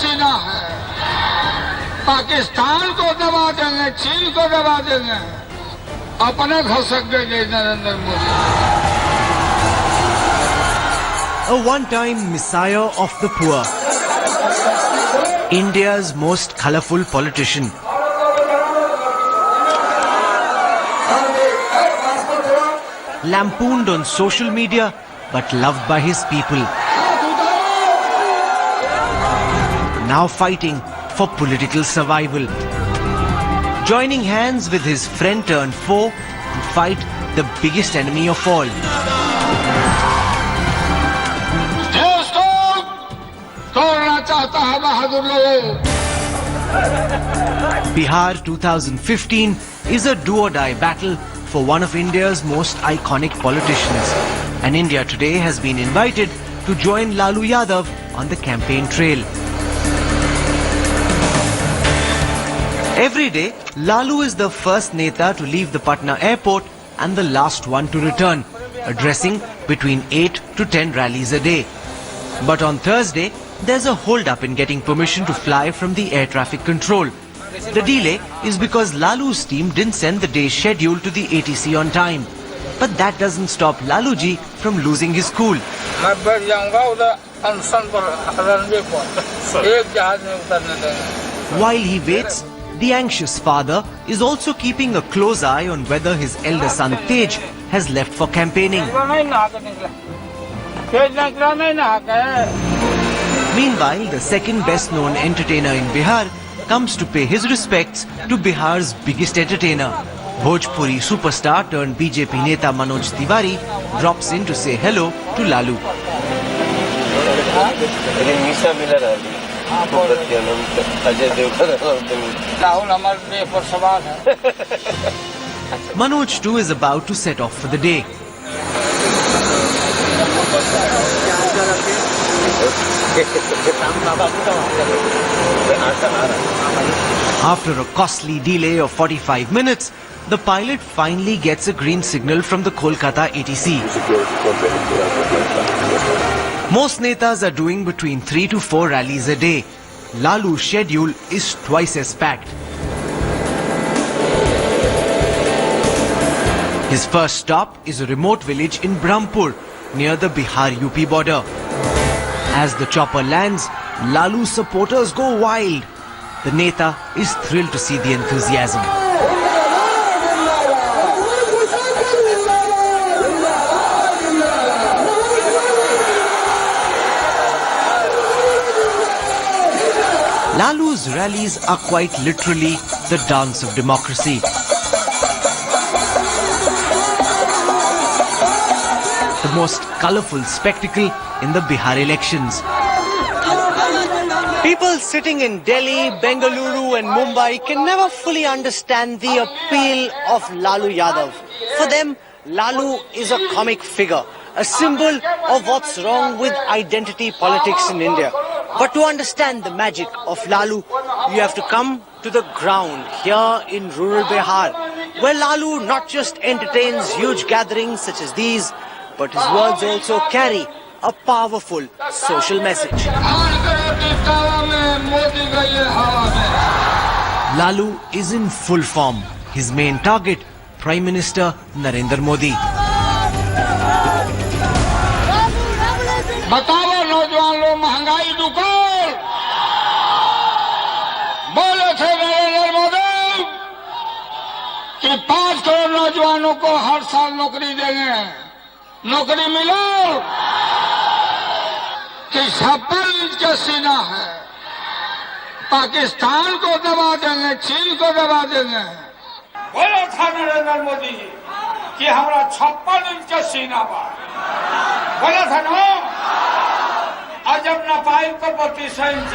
सीना है, पाकिस्तान को दबा देंगे, चीन को दबा देंगे, अपने घसक देंगे Narendra Modi. A one-time messiah of the poor, India's most colourful politician. Lampooned on social media, but loved by his people. Now fighting for political survival. Joining hands with his friend turned foe to fight the biggest enemy of all. Bihar 2015 is a do-or-die battle for one of India's most iconic politicians. And India today has been invited to join Lalu Yadav on the campaign trail. Every day, Lalu is the first Neta to leave the Patna airport and the last one to return, addressing between 8 to 10 rallies a day. But on Thursday, there's a hold-up in getting permission to fly from the air traffic control. The delay is because Lalu's team didn't send the day's schedule to the ATC on time. But that doesn't stop Lalu ji from losing his cool. While he waits, the anxious father is also keeping a close eye on whether his elder son Tej has left for campaigning. Meanwhile, the second best known entertainer in Bihar comes to pay his respects to Bihar's biggest entertainer. Bhojpuri superstar turned BJP Neta Manoj Tiwari drops in to say hello to Lalu. Manoj too is about to set off for the day. After a costly delay of 45 minutes, the pilot finally gets a green signal from the Kolkata ATC. Most netas are doing between 3 to 4 rallies a day. Lalu's schedule is twice as packed. His first stop is a remote village in Brahmpur, near the Bihar-UP border. As the chopper lands, Lalu's supporters go wild. The Neta is thrilled to see the enthusiasm. Lalu's rallies are quite literally the dance of democracy. The most colourful spectacle in the Bihar elections. People sitting in Delhi, Bengaluru and Mumbai can never fully understand the appeal of Lalu Yadav. For them, Lalu is a comic figure, a symbol of what's wrong with identity politics in India. But to understand the magic of Lalu, you have to come to the ground here in rural Bihar, where Lalu not just entertains huge gatherings such as these, but his words also carry a powerful social message. Lalu is in full form. His main target, Prime Minister Narendra Modi. बताओ नौजवान लोग महंगाई दुकान बोले थे नरेंद्र मोदी कि 5 करोड़ नौजवानों को हर साल नौकरी देंगे, नौकरी मिलो कि 56 इंच का सीना है, पाकिस्तान को दबा देंगे, चीन को दबा देंगे। बोला था नरेंद्र मोदी कि हमारा 56 इंच का सीना बा, बोला था ना, आज अपना पाइप को 32 inch.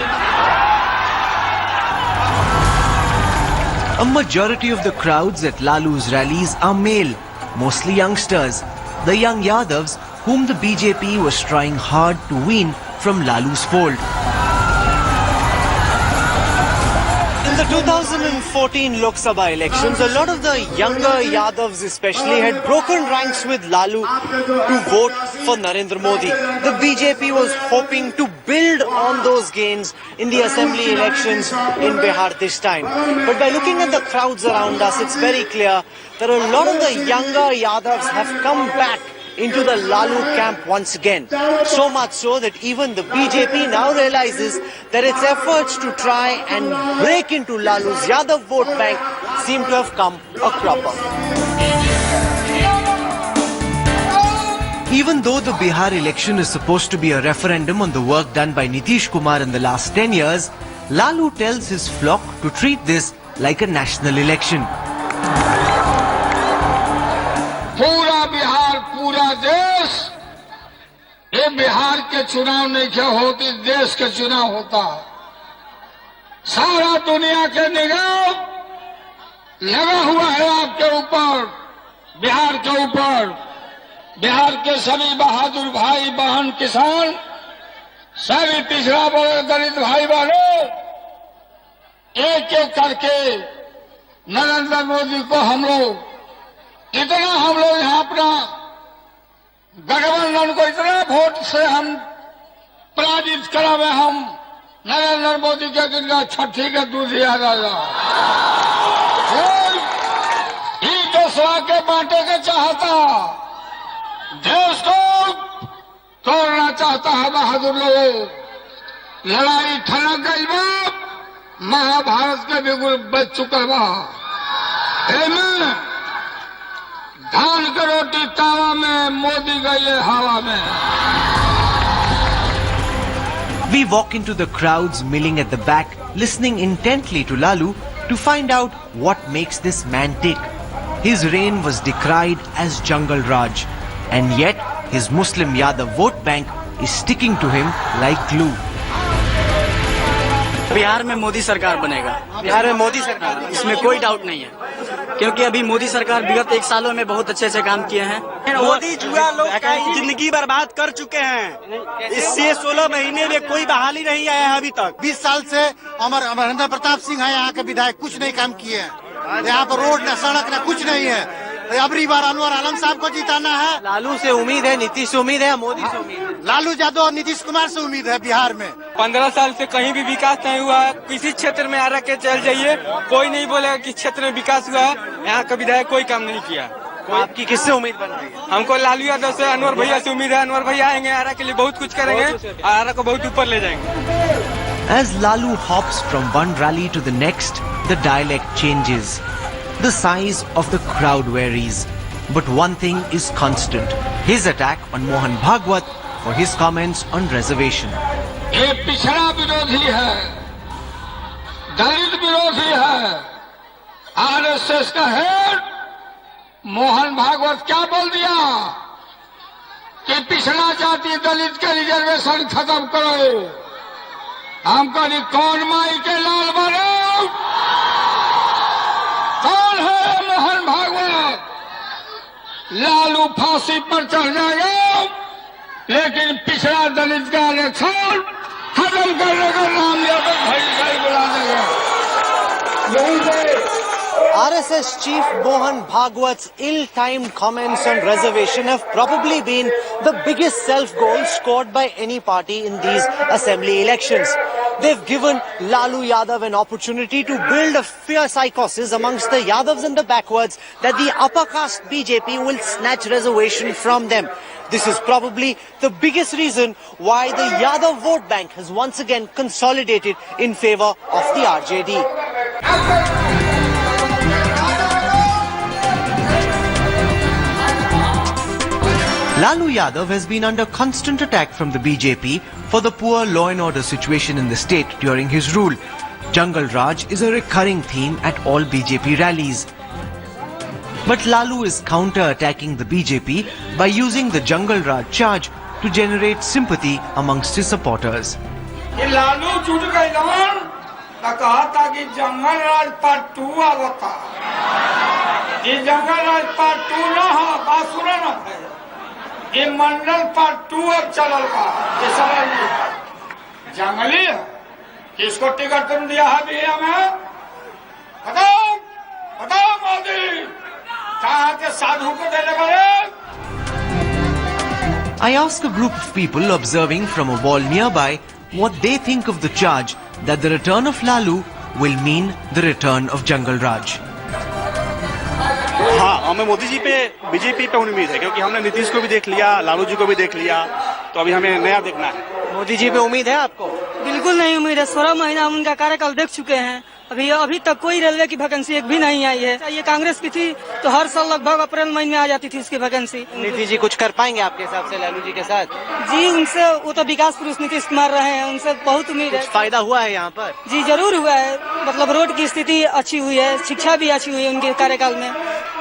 A majority of the crowds at Lalu's rallies are male, mostly youngsters. The young Yadavs whom the BJP was trying hard to wean from Lalu's fold. In the 2014 Lok Sabha elections, a lot of the younger Yadavs especially had broken ranks with Lalu to vote for Narendra Modi. The BJP was hoping to build on those gains in the assembly elections in Bihar this time. But by looking at the crowds around us, it's very clear that a lot of the younger Yadavs have come back into the Lalu camp once again. So much so that even the BJP now realizes that its efforts to try and break into Lalu's Yadav vote bank seem to have come a cropper. Even though the Bihar election is supposed to be a referendum on the work done by Nitish Kumar in the last 10 years, Lalu tells his flock to treat this like a national election. पूरा बिहार, पूरा देश, ये बिहार के चुनाव नहीं क्या होती, देश के चुनाव होता। सारा दुनिया के निगाह लगा हुआ है आपके ऊपर, बिहार के ऊपर। बिहार के सभी बहादुर भाई बहन किसान, सभी पिछड़ा वर्ग दलित भाई बहनों, एक एक करके नरेंद्र मोदी को हम लोग यहाँ अपना गठबंधन को इतना वोट से हम पराजित करावे, हम नरेंद्र मोदी के गिरगा छठी के दूध याद आ जा देशवा के बांटे के चाहता, देश को तोड़ना चाहता है बहादुर लोग। लड़ाई ठनक गई बाप, महाभारत के बिगुल बच चुका बा। धान की रोटी तावा में, मोदी गए हवा में। We walk into the crowds milling at the back, listening intently to Lalu to find out what makes this man tick. His reign was decried as Jungle Raj, and yet his Muslim Yadav vote bank is sticking to him like glue. Bihar में मोदी सरकार बनेगा। बिहार में मोदी सरकार, इसमें कोई doubt नहीं है, क्योंकि अभी मोदी सरकार विगत 1 सालों में बहुत अच्छे काम किए हैं। मोदी जुआ लोग का जिंदगी बर्बाद कर चुके हैं। इससे 16 महीने में कोई बहाली नहीं आया है अभी तक। 20 साल से अमरेंद्र प्रताप सिंह है यहाँ के विधायक, कुछ नहीं काम किए हैं। यहाँ पर रोड न सड़क न कुछ नहीं है। अबरी बार अनवर आलम साहब को जिताना है। लालू से उम्मीद है, नीतीश से उम्मीद है, मोदी से उम्मीद है? लालू यादव और नीतीश कुमार से उम्मीद है बिहार में। 15 साल से कहीं भी विकास नहीं हुआ है। किसी क्षेत्र में आरा के चल जाइए, कोई नहीं बोलेगा कि क्षेत्र में विकास हुआ है। यहाँ का विधायक कोई काम नहीं किया। आपकी किससे उम्मीद बन रही है? हमको लालू यादव से, अनवर भैया से उम्मीद है। अनवर भैया आएंगे, आरा के लिए बहुत कुछ करेंगे और आरा को बहुत ऊपर ले जाएंगे। As Lalu hops from one rally to the next, the dialect changes. The size of the crowd varies. But one thing is constant: his attack on Mohan Bhagwat for his comments on reservation. ये पिछड़ा विरोधी है, दलित विरोधी है। RSS का head Mohan Bhagwat क्या बोल दिया कि पिछड़ा जाति दलित के रिजर्वेशन खत्म करो। हम कभी कौन माई के लाल बनो, कौन है मोहन भागवत? लालू फांसी पर चढ़ जाएगा, लेकिन पिछड़ा दलित का आरक्षण खत्म करने का नाम यादव भाई बुला देगा। RSS chief Mohan Bhagwat's ill-timed comments on reservation have probably been the biggest self-goal scored by any party in these assembly elections. They've given Lalu Yadav an opportunity to build a fierce psychosis amongst the Yadavs and the backwards that the upper caste BJP will snatch reservation from them. This is probably the biggest reason why the Yadav vote bank has once again consolidated in favor of the RJD. Lalu Yadav has been under constant attack from the BJP for the poor law and order situation in the state during his rule. Jungle Raj is a recurring theme at all BJP rallies. But Lalu is counter-attacking the BJP by using the Jungle Raj charge to generate sympathy amongst his supporters. Lalu जुट गई लवन कहा था कि जंगल राज part 2 आवता। ये जंगल राज part 2 ना हो, बात सुना ना है। ये मंडल पार्ट 2 अब चलल बा। ये सवाल जंगली है, किसको टिकट तुम दिया है बिहार में? बताओ बताओ मोदी, कहा के साधु को देने वाले I ask a group of people observing from a wall nearby what they think of the charge that the return of Lalu will mean the return of Jungle Raj. हाँ, हमें मोदी जी पे, बीजेपी पे उम्मीद है, क्योंकि हमने नीतीश को भी देख लिया, लालू जी को भी देख लिया, तो अभी हमें नया देखना है। मोदी जी पे उम्मीद है आपको? बिल्कुल नहीं उम्मीद है। 16 महीना हम उनका कार्यकाल देख चुके हैं। अभी तक कोई रेलवे की वैकेंसी एक भी नहीं आई है। ये कांग्रेस की थी तो हर साल लगभग अप्रैल महीने में आ जाती थी इसकी वैकेंसी। नीतीश जी कुछ कर पाएंगे आपके हिसाब से लालू जी के साथ? जी, उनसे वो तो विकास पुरुष नीतीश कुमार रहे हैं, उनसे बहुत उम्मीद है। फायदा हुआ है यहाँ पर? जी जरूर हुआ है, मतलब रोड की स्थिति अच्छी हुई है, शिक्षा भी अच्छी हुई है उनके कार्यकाल में।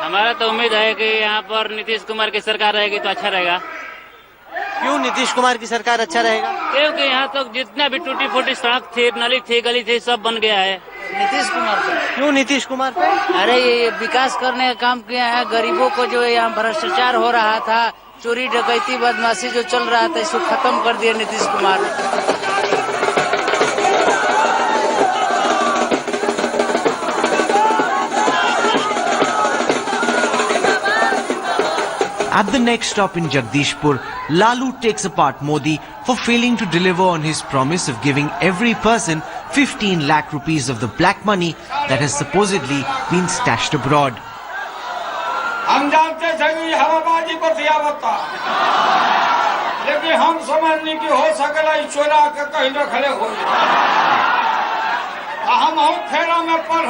हमारा तो उम्मीद है कि यहाँ पर नीतीश कुमार की सरकार रहेगी तो अच्छा रहेगा। क्यों नीतीश कुमार की सरकार अच्छा रहेगा? क्योंकि यहाँ तो जितना भी टूटी फूटी सड़क थी, नली थी, गली थी, सब बन गया है नीतीश कुमार पे। क्यों नीतीश कुमार पे? अरे ये विकास करने का काम किया है। गरीबों को जो यहाँ भ्रष्टाचार हो रहा था, चोरी डकैती बदमाशी जो चल रहा था, इसको खत्म कर दिया Nitish Kumar. At the next stop in Jagdishpur, Lalu takes apart Modi for failing to deliver on his promise of giving every person 15 lakh rupees of the black money that has supposedly been stashed abroad. हम जानते थे कि हवाबाजी पर दिया होता, लेकिन हम समझने की हो सकला चोरा के कहीं रखले हो। हम फेरा में पढ़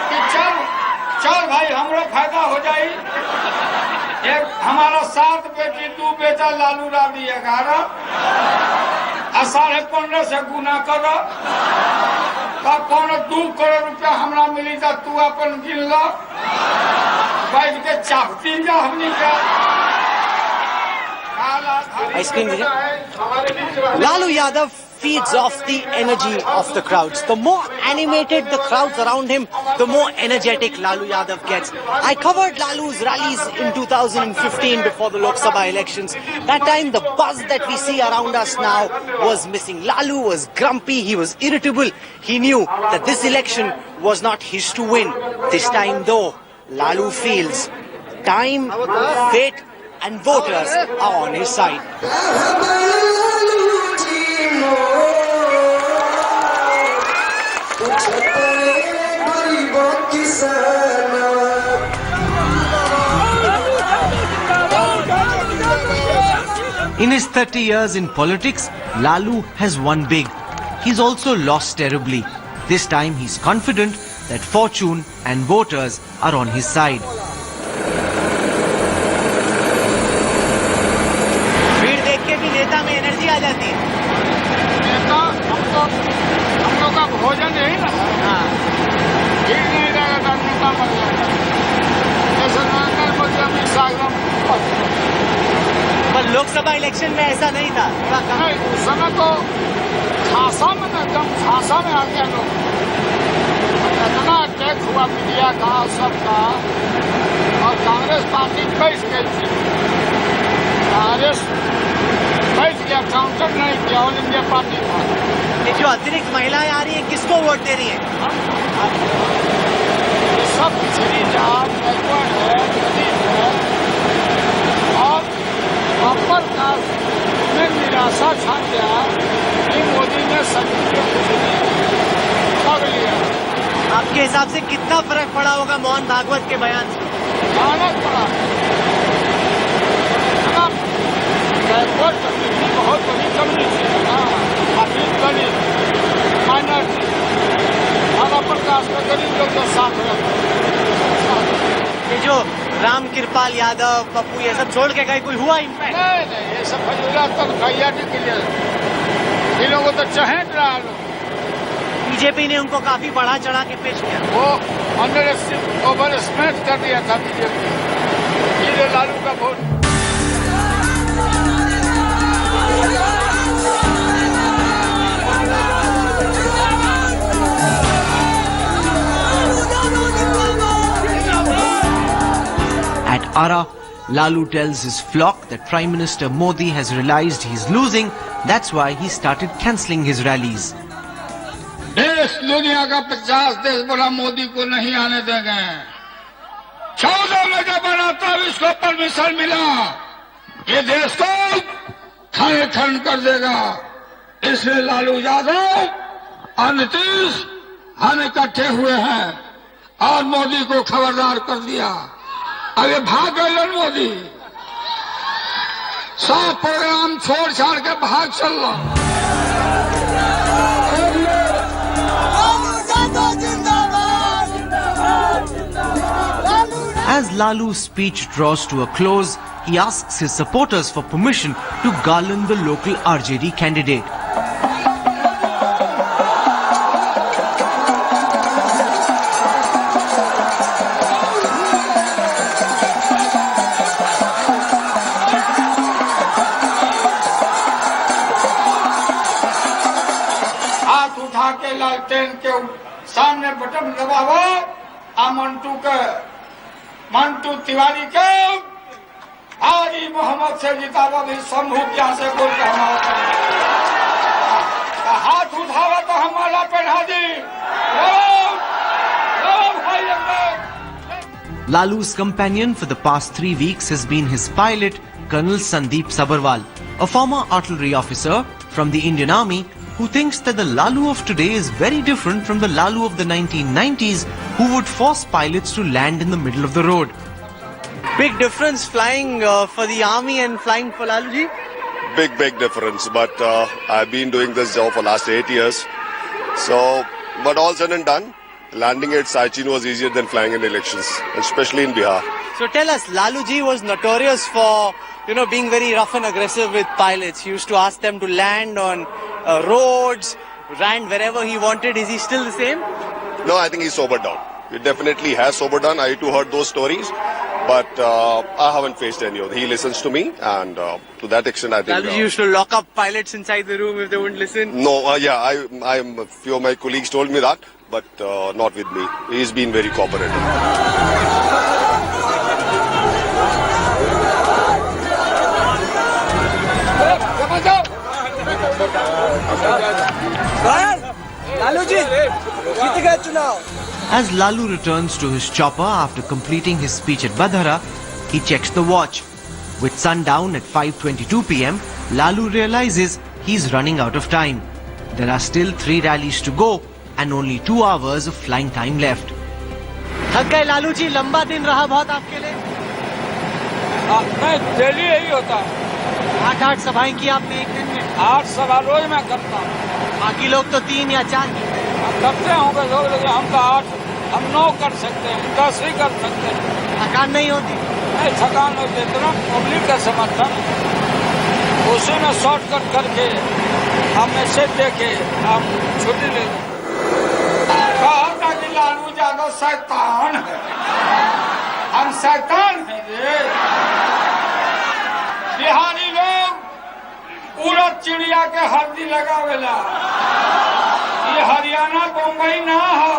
कि चल भाई हमरो फायदा हो जाये। एक हमारा 7 बेटी 2 बेटा लालू राबड़ी 11 15.5 से गुना करो तब 2 करोड़ रुपया हमरा मिली था। तू अपन गिन लो, बैठ के चाहती जा हमनी का ice cream. Lalu Yadav feeds off the energy of the crowds. The more animated the crowds around him, the more energetic Lalu Yadav gets. I covered Lalu's rallies in 2015 before the Lok Sabha elections. That time the buzz that we see around us now was missing. Lalu was grumpy, he was irritable. He knew that this election was not his to win. This time though, Lalu feels time, fate and voters are on his side. In his 30 years in politics, Lalu has won big. He's also lost terribly. This time he's confident that fortune and voters are on his side. भीड़ देख के भी नेता में energy आ जाती है। नेता हम लोग का भोजन यही ना। हाँ। भीड़ नहीं रहेगा तो नेता मर जाएगा। जैसे नरेंद्र मोदी अमित शाह पर लोकसभा इलेक्शन में ऐसा नहीं था। नहीं, उस समय तो खासा में एकदम खासा में आ गया लोग। इतना अटैक हुआ मीडिया का सबका, और कांग्रेस पार्टी बैठ गई थी। कांग्रेस बैठ गया, काउंटर नहीं किया, ऑल इंडिया पार्टी था। ये जो अतिरिक्त महिलाएं आ रही हैं, किसको वोट दे रही हैं? ये सब पिछड़ी जात बैकवर्ड है, गरीब है, और अपर कास्ट में निराशा छा गया कि मोदी ने सभी पग लिया। आपके हिसाब से कितना फर्क पड़ा होगा मोहन भागवत के बयान से? भयानक पड़ा। बैकवर्ड कम्युनिटी बहुत बड़ी कम्युनिटी है ना, अभी गरीब माइनॉरिटी और अपर कास्ट में गरीब लोग जो साथ रहते। ये जो राम कृपाल यादव, पप्पू ये सब छोड़ के गए, कोई हुआ इम्पैक्ट? नहीं, ये सब फजूला तक तैयारी के लिए इन लोगों को तो चहेट रहा लोग। बीजेपी ने उनको काफी बढ़ा चढ़ा के पेश किया। वो ओवर स्मेट कर दिया था बीजेपी, ये लालू का vote. At Ara, Lalu tells his flock that Prime Minister Modi has realized he's losing. That's why he started cancelling his rallies. देश दुनिया का 50 देश बोला मोदी को नहीं आने देंगे। 14 में जब बना तब इसको परमिशन मिला, ये देश को खाने खंड कर देगा। इसलिए लालू यादव और नीतीश हम इकट्ठे हुए हैं और मोदी को खबरदार कर दिया। अब ये भाग गए मोदी, सब प्रोग्राम छोड़ छाड़ के भाग चल रहा। As Lalu's speech draws to a close, he asks his supporters for permission to garland the local RJD candidate. हाथ उठा के लालटेन के सामने बटन दबावो आ मंटू तिवारी के आरी मोहम्मद से जितावा भी शंभू क्या से बोल के हाथ उठावा तो हम माला पहना दी। Lalu's companion for the past 3 weeks has been his pilot, Colonel Sandeep Sabharwal, a former artillery officer from the Indian Army who thinks that the Lalu of today is very different from the Lalu of the 1990s who would force pilots to land in the middle of the road. Big difference flying for the army and flying for Lalu ji? Big difference, but I've been doing this job for last 8 years. So, but all said and done, landing at Sachin was easier than flying in elections, especially in Bihar. So tell us, Lalu ji was notorious for, being very rough and aggressive with pilots. He used to ask them to land on roads, land wherever he wanted. Is he still the same? No, I think he sobered down. He definitely has sobered down. I too heard those stories, but I haven't faced any of them. He listens to me, and to that extent, I think. Lalu ji used to lock up pilots inside the room if they wouldn't listen. No, yeah, a few of my colleagues told me that, but not with me. He's been very cooperative. As Lalu returns to his chopper after completing his speech at Badhara, he checks the watch. With sundown at 5:22 p.m, Lalu realizes he's running out of time. There are still 3 rallies to go and only 2 hours of flying time left. थक गए लालू जी, लंबा दिन रहा बहुत आपके लिए। नहीं, daily यही होता है। 8 सभाएं की आपने एक दिन में? 8 सभा रोज मैं करता हूँ। बाकी लोग तो 3 या 4 करते होंगे लोग, लेकिन हम तो 8, हम 9 कर सकते हैं, 10 ही कर सकते हैं। थकान नहीं होती? नहीं, थकान होती, इतना पब्लिक का समर्थन, उसी में शॉर्टकट करके हम मैसेज देके हम छुट्टी ले लें। कहा था कि लालू यादव शैतान है, हम शैतान हैं ये। बिहारी लोग उड़द चिड़िया के हल्दी लगावेला, ये हरियाणा बम्बई ना हो,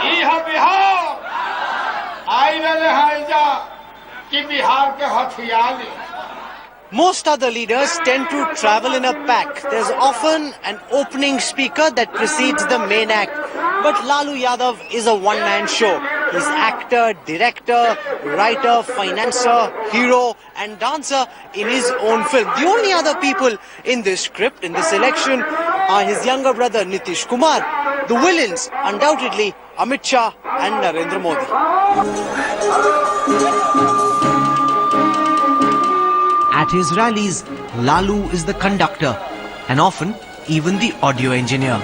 ये है बिहार। आई रहे हैं जा कि बिहार के हथियार। Most other leaders tend to travel in a pack. There's often an opening speaker that precedes the main act. But Lalu Yadav is a one-man show. He's actor, director, writer, financer, hero and dancer in his own film. The only other people in this script, in this election, are his younger brother Nitish Kumar. The villains, undoubtedly, Amit Shah and Narendra Modi. At his rallies, Lalu is the conductor and often even the audio engineer.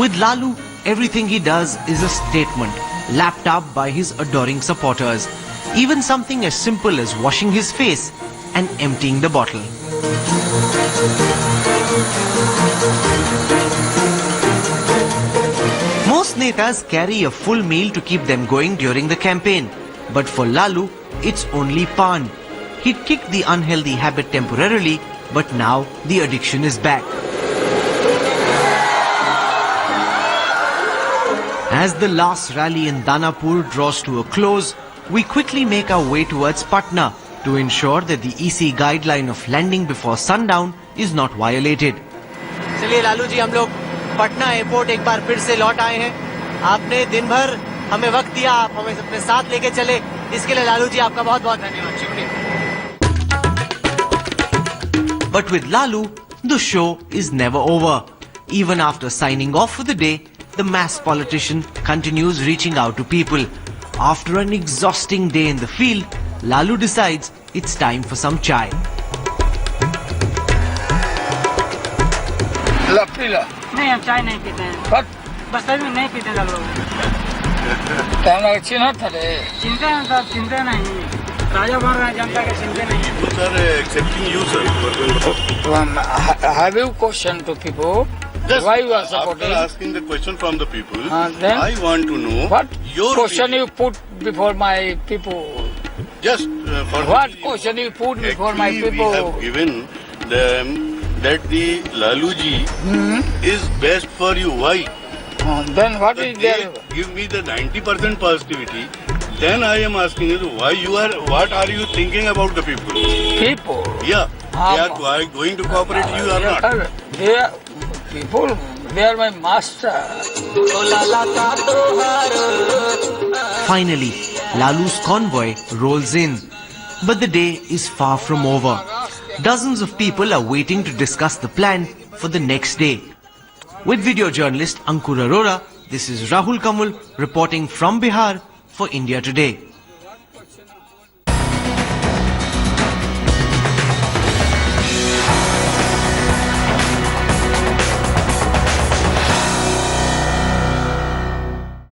With Lalu, everything he does is a statement, lapped up by his adoring supporters. Even something as simple as washing his face and emptying the bottle. Most netas carry a full meal to keep them going during the campaign. But for Lalu, it's only pan. He'd kicked the unhealthy habit temporarily, but now the addiction is back. As the last rally in Danapur draws to a close, we quickly make our way towards Patna to ensure that the EC guideline of landing before sundown is not violated. चलिए लालू जी, हम लोग Patna airport एक बार फिर से लौट आए हैं। आपने दिन भर हमें वक्त दिया, आप हमें अपने साथ लेके चले, इसके लिए लालू जी आपका बहुत बहुत धन्यवाद, शुक्रिया। But with Lalu, the show is never over. Even after signing off for the day, the mass politician continues reaching out to people. After an exhausting day in the field, Lalu decides it's time for some chai. पीला नहीं, हम चाय नहीं पीते हैं, बस में नहीं पीते लालू। चिन्ह था रे चिंता है साहब, चिंता नहीं, राजा बन रहा है, जनता के चिंता नहीं। Sir, accepting you, sir. Have you question to people? Why you are supporting? After asking the question from the people, then I want to know what your question opinion. you put before my people? Just for What the, question you put before my actually, people? we have given them that the Laluji is best for you. Why? Then what But is they there? give me the 90% positivity. Then I am asking you, what are you thinking about the people? People. Yeah, they are going to cooperate you or not? They are people. They are my master. Finally, Lalu's convoy rolls in. But the day is far from over. Dozens of people are waiting to discuss the plan for the next day. With video journalist Ankur Arora, this is Rahul Kamul reporting from Bihar for India Today.